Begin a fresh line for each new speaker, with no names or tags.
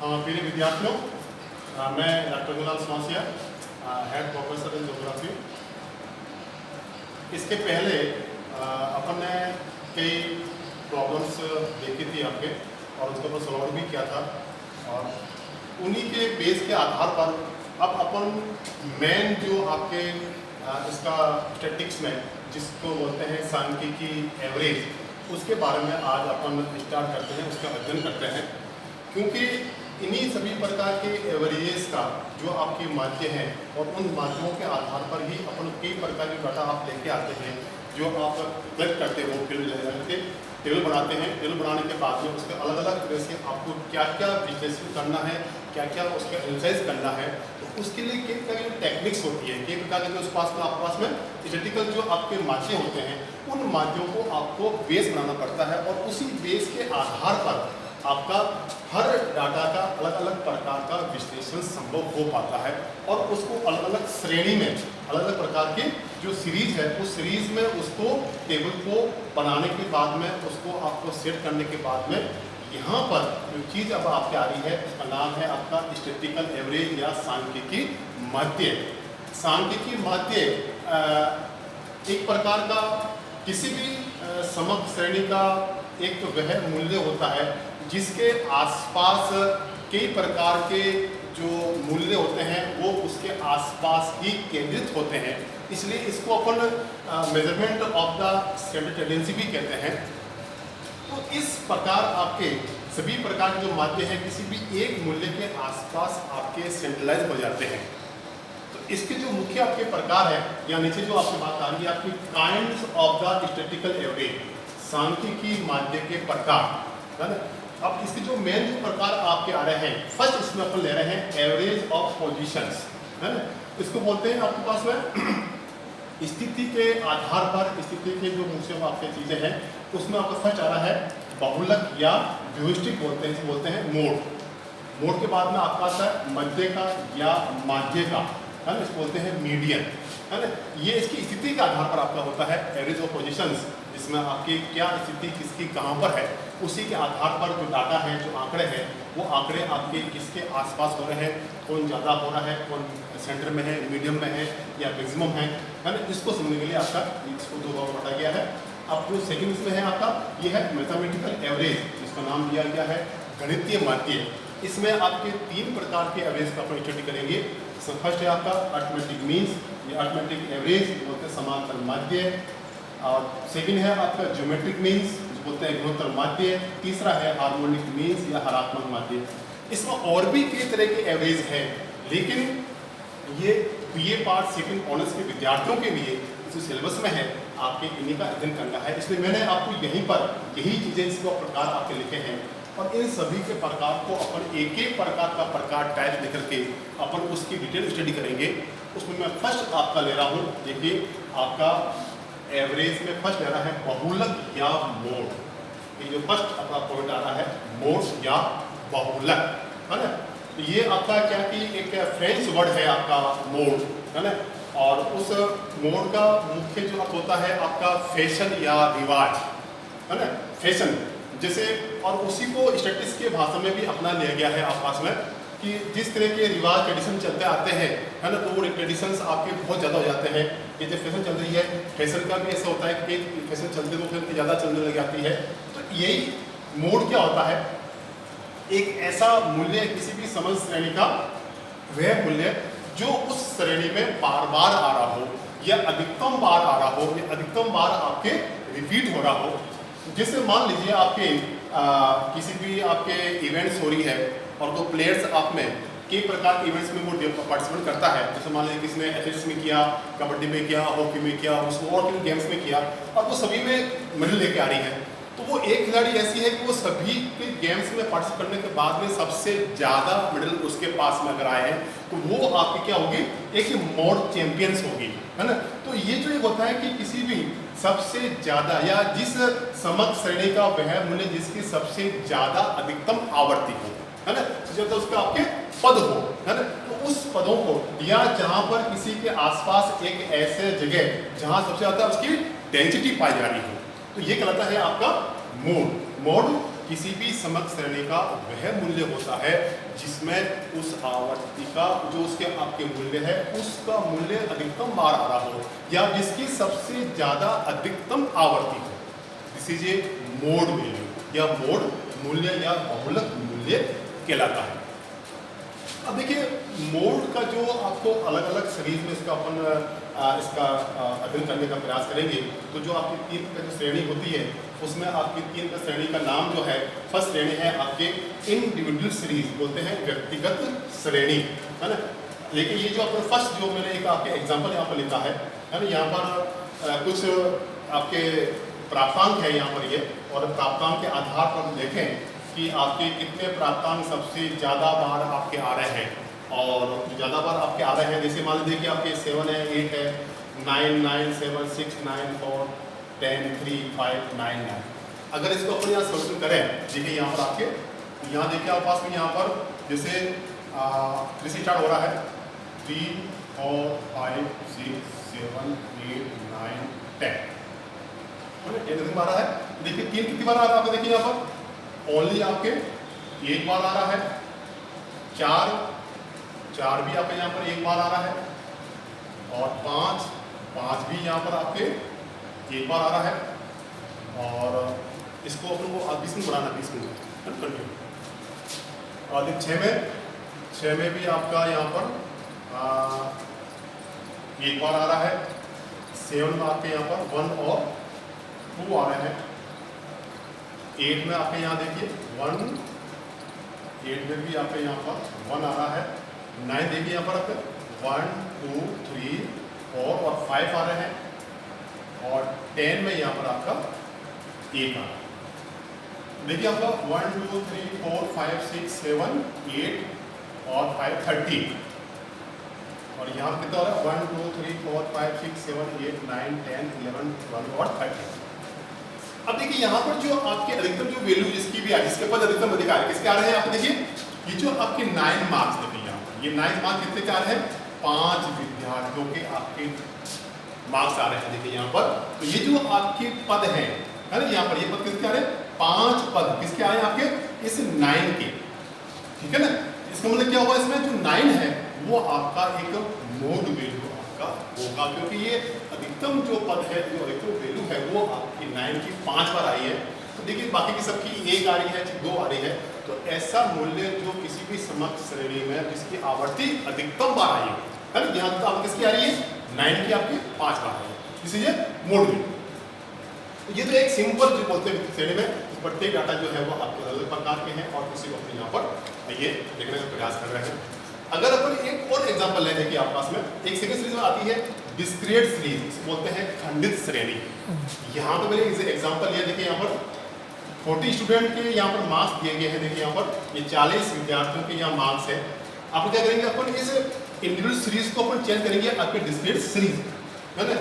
प्रिय विद्यार्थियों, मैं डॉक्टर गुलाल समसिया, हेड प्रोफेसर इन ज्योग्राफी। इसके पहले अपन ने कई प्रॉब्लम्स देखी थी आपके और उसके ऊपर सॉल्व भी किया था, और उन्हीं के बेस के आधार पर अब अपन मेन जो आपके इसका स्टैटिक्स में जिसको बोलते हैं सांख्यिकी एवरेज, उसके बारे में आज अपन स्टार्ट करते हैं, उसका अध्ययन करते हैं। क्योंकि इन्हीं सभी प्रकार के एवरेजेस का जो आपके माध्य हैं और उन माध्यमों के आधार पर ही अपन कई प्रकार की डाटा आप लेके आते हैं, जो आप कलेक्ट करते हो, फिर के टेबल बनाते हैं। टेबल बनाने के बाद में उसके अलग अलग तरह से आपको क्या क्या विश्लेषण करना है, क्या क्या उसका एनालाइज करना है, तो उसके लिए कई प्रकार की टेक्निक्स होती है, कई प्रकार के जो आपके पास में स्टैटिस्टिकल जो आपके माध्य होते हैं, उन माध्यों को आपको बेस बनाना पड़ता है, और उसी बेस के आधार पर आपका हर डाटा का अलग अलग प्रकार का विश्लेषण संभव हो पाता है, और उसको अलग अलग श्रेणी में अलग अलग प्रकार की जो सीरीज है, उस सीरीज में उसको टेबल को बनाने के बाद में उसको आपको सेट करने के बाद में यहाँ पर जो चीज़ अब आपके आ रही है, उसका नाम है आपका स्टैटिस्टिकल एवरेज या सांख्यिकी माध्य। सांख्यिकी माध्य एक प्रकार का किसी भी समग्र श्रेणी का एक वह मूल्य होता है जिसके आसपास कई प्रकार के जो मूल्य होते हैं वो उसके आसपास ही केंद्रित होते हैं, इसलिए इसको अपन measurement of the standard tendency भी कहते हैं। तो इस प्रकार आपके सभी प्रकार के जो माध्य हैं किसी भी एक मूल्य के आसपास आपके सेंट्रलाइज हो जाते हैं। तो इसके जो मुख्य आपके प्रकार है, या नीचे जो आपकी बात आ रही है आपकी kinds of the statistical average, सांख्यिकी माध्य के प्रकार है ना। अब इसके जो मेन जो प्रकार आपके आ रहे हैं, फर्स्ट इसमें अपन ले रहे हैं एवरेज ऑफ पोजीशंस, है ना। इसको बोलते हैं आपके पास में स्थिति के आधार पर, स्थिति के जो मुख्य आपके चीजें हैं उसमें आपका फर्स्ट आ रहा है बहुलक या ह्यूरिस्टिक बोलते हैं मोड। मोड के बाद में आपका आता है मध्य का या माध्य का, है ना, इसको बोलते हैं मीडियन, है ना। ये इसकी स्थिति के आधार पर आपका होता है एवरेज ऑफ पोजीशंस, जिसमें आपकी क्या स्थिति किसकी कहाँ पर है, उसी के आधार पर जो डाटा है, जो आंकड़े हैं, वो आंकड़े आपके किसके आसपास हो रहे हैं, कौन ज़्यादा हो रहा है, कौन सेंटर में है, मीडियम में है या मैक्सिमम है ना। इसको समझने के लिए आपका इसको दो भाग बांटा गया है। अब जो सेकंड इसमें है आपका ये है मैथमेटिकल एवरेज, जिसका नाम दिया गया है गणितीय माध्य। इसमें आपके तीन प्रकार के एवरेज का अपन स्टडी करेंगे। फर्स्ट है आपका अर्थमेटिक मीन्स या अर्थमेटिक एवरेज, बोलते हैं समांतर माध्य, और सेकंड है आपका ज्योमेट्रिक मीन्स, बोलते हैं गुणोत्तर माध्य, तीसरा है हार्मोनिक मीन्स या हरात्मक माध्य। इसमें और भी कई तरह के एवरेज हैं, लेकिन ये बीए पार्ट सेकंड ऑनर्स के विद्यार्थियों के लिए जो सिलेबस में है आपके इन्हीं का अध्ययन करना है, इसलिए मैंने आपको यहीं पर यही चीज़ें इसको प्रकार आपके लिखे हैं, और इन सभी के प्रकार को अपन एक एक प्रकार का प्रकार टाइप लेकर के अपन उसकी डिटेल स्टडी करेंगे। उसमें मैं फर्स्ट आपका ले रहा हूँ, देखिए आपका एवरेज में फर्स्ट ले रहा है बहुलक या मोड। ये जो फर्स्ट आपका पॉइंट आ रहा है मोड या बहुलक, है ना। तो ये आपका क्या कि एक फ्रेंच वर्ड है आपका मोड, है ना, और उस मोड का मुख्य जो अर्थ होता है आपका फैशन या रिवाज, है ना, फैशन जैसे, और उसी को स्टैटिस्टिक्स के भाषा में भी अपना लिया गया है आपस में कि जिस तरह के रिवाज ट्रेडिशन चलते आते हैं, है ना, तो वो ट्रेडिशंस आपके बहुत ज़्यादा हो जाते हैं। कि जब फैशन चल रही है, फैशन का भी ऐसा होता है कि फैशन चलते तो फिर ज़्यादा चलने लग जाती है। तो यही मोड क्या होता है, एक ऐसा मूल्य किसी भी समझ श्रेणी का, वह मूल्य जो उस श्रेणी में बार बार आ रहा हो, या अधिकतम बार आ रहा हो, या अधिकतम बार आपके रिपीट हो रहा हो। जैसे मान लीजिए आपके किसी भी आपके इवेंट्स हो रही है, और तो प्लेयर्स आप में कई प्रकार के इवेंट्स में वो पार्टिसिपेट करता है। जैसे मान लीजिए किसने एथलेटिक्स में किया, कबड्डी में किया, हॉकी में किया, उसको और किन गेम्स में किया, और वो सभी में मेडल लेके आ रही है। तो वो एक खिलाड़ी ऐसी है कि वो सभी के गेम्स में पार्टिसिपेट करने के बाद में सबसे ज़्यादा मेडल उसके पास में अगर आए हैं, तो वो आपकी क्या होगी, एक ही मोड चैंपियंस होगी, है ना। तो ये जो एक होता है कि किसी भी सबसे ज़्यादा या जिस समग्र श्रेणी का वह मूल्य जिसकी सबसे ज़्यादा अधिकतम आवर्ती हो, है ना, जब तो उसका आपके पद हो, है ना, तो उस पदों को, या जहाँ पर किसी के आसपास एक ऐसे जगह जहाँ सबसे ज़्यादा उसकी डेंसिटी पाई जा रही हो, तो ये कहलाता है आपका मोड। मोड किसी भी समग्र श्रेणी का वह मूल्य होता है जिसमें उस आवर्ती का जो उसके आपके मूल्य है उसका मूल्य अधिकतम बार आ रहा हो या जिसकी सबसे ज्यादा अधिकतम आवर्ती हो। This is a mode value या मोड मूल्य या बहुलक मूल्य कहलाता है। अब देखिए मोड का जो आपको अलग अलग सीरीज में इसका अध्ययन करने का प्रयास करेंगे तो जो आपकी 3 का जो श्रेणी होती है उसमें आपकी 3 का श्रेणी का नाम जो है फर्स्ट श्रेणी है आपके इंडिविजुअल सीरीज, बोलते हैं व्यक्तिगत श्रेणी, है ना। देखिए ये जो आपने फर्स्ट जो मैंने एक आपके एग्जांपल यहाँ पर लिखा है ना, यहाँ पर कुछ आपके प्राप्तांक है यहाँ पर ये, और प्राप्तांक के आधार पर देखें कि आपके कितने प्राप्तांक सबसे ज़्यादा बार आपके आ रहे हैं, और ज़्यादा बार आपके आ रहे हैं जैसे मान लीजिए कि आपके 7 है, 8 है, 9, 9, 7, 6, 9, 4, 10, 3, 5, 9, 9। अगर इसको अपन यहाँ सोल्यूशन करें, देखिए यहाँ पर आपके यहाँ देखिए आप पास में यहाँ पर जैसे 3 से स्टार्ट हो रहा है, 3, 4, 5, 6, 7, 8, 9, 10 आ रहा है। देखिए 3 कितनी बार आ रहा है, देखिए यहाँ पर ओनली आपके 1 बार आ रहा है, 4 भी आपके यहाँ पर 1 बार आ रहा है, और 5 भी यहाँ पर आपके 1 बार आ रहा है, और इसको अपन को 20 मिनट बढ़ाना, 20 मिनट कंटिन्यू। और 6 में भी आपका यहाँ पर 1 बार आ रहा है, 7 में आपके यहाँ पर 1 और 2 आ रहे हैं, 8 में आपके यहाँ देखिए 1, 8 में भी आपके यहाँ पर 1 आ रहा है, 9 देखिए यहाँ पर आपके 1, 2, 3, 4 और 5 आ रहे हैं, और 10 में यहाँ पर आपका 1 आ रहा है। देखिए आपका 1, 2, 3, 4, 5, 6, 7, 8 और 5, 13, और यहाँ कितना हो रहा है 1, 2, 3, 4, 5, 6, 7, 8, 9, 10, 11, 12 और 13। अब देखिए यहाँ पर जो आपके अधिकतम जो वैल्यू जिसकी भी है, जिसके पास अधिकतम अधिकार है, किसके आ रहे हैं आप देखिए, ये जो आपके 9 मार्क्स देखिए यहाँ पर, ये 9 मार्क्स कितने के आ रहे हैं, 5 विद्यार्थियों के आपके मार्क्स आ रहे हैं। देखिए यहाँ पर तो ये जो आपके पद हैं, है ना, यहाँ पर ये पद किसके आ रहे हैं, 5 पद किसके आए आपके, इस 9 के, ठीक है ना। इसका मतलब क्या होगा, इसमें जो 9 है वो आपका एक मोड वैल्यू आपका होगा, क्योंकि ये अधिकतम जो पद है, जो अधिकतम वैल्यू है वो आपकी 9 की 5 बार आई है। तो देखिए बाकी की सबकी 1 आ रही है, 2 आ रही है, तो ऐसा मूल्य जो किसी भी समग्र श्रेणी में जिसकी आवर्ती अधिकतम बार आई है ना, यहाँ तो आप किसकी आ रही है, 9 की आपकी 5 बार आई है, इसलिए मोड वैल्यू। ये तो एक सिंपल जो बोलते हैं श्रेणी में प्रत्येक डाटा जो है वो आपके अलग प्रकार के हैं, और किसी को अपने यहाँ पर ये देखने का प्रयास कर रहे हैं। अगर अपन एक और एग्जांपल लें, देखिए आप पास में एक सेकंड सीरीज में आती है डिस्क्रीट सीरीज, बोलते हैं खंडित श्रेणी। यहाँ पे मैंने एग्जांपल लिया, देखिए यहाँ पर 40 स्टूडेंट के यहाँ पर मार्क्स दिए गए हैं, देखिए यहाँ पर ये 40 विद्यार्थियों के यहाँ मार्क्स है। आप क्या करेंगे, अपन इस इंडिविजुअल सीरीज को अपन चेंज करेंगे आपके डिस्क्रीट सीरीज, है ना।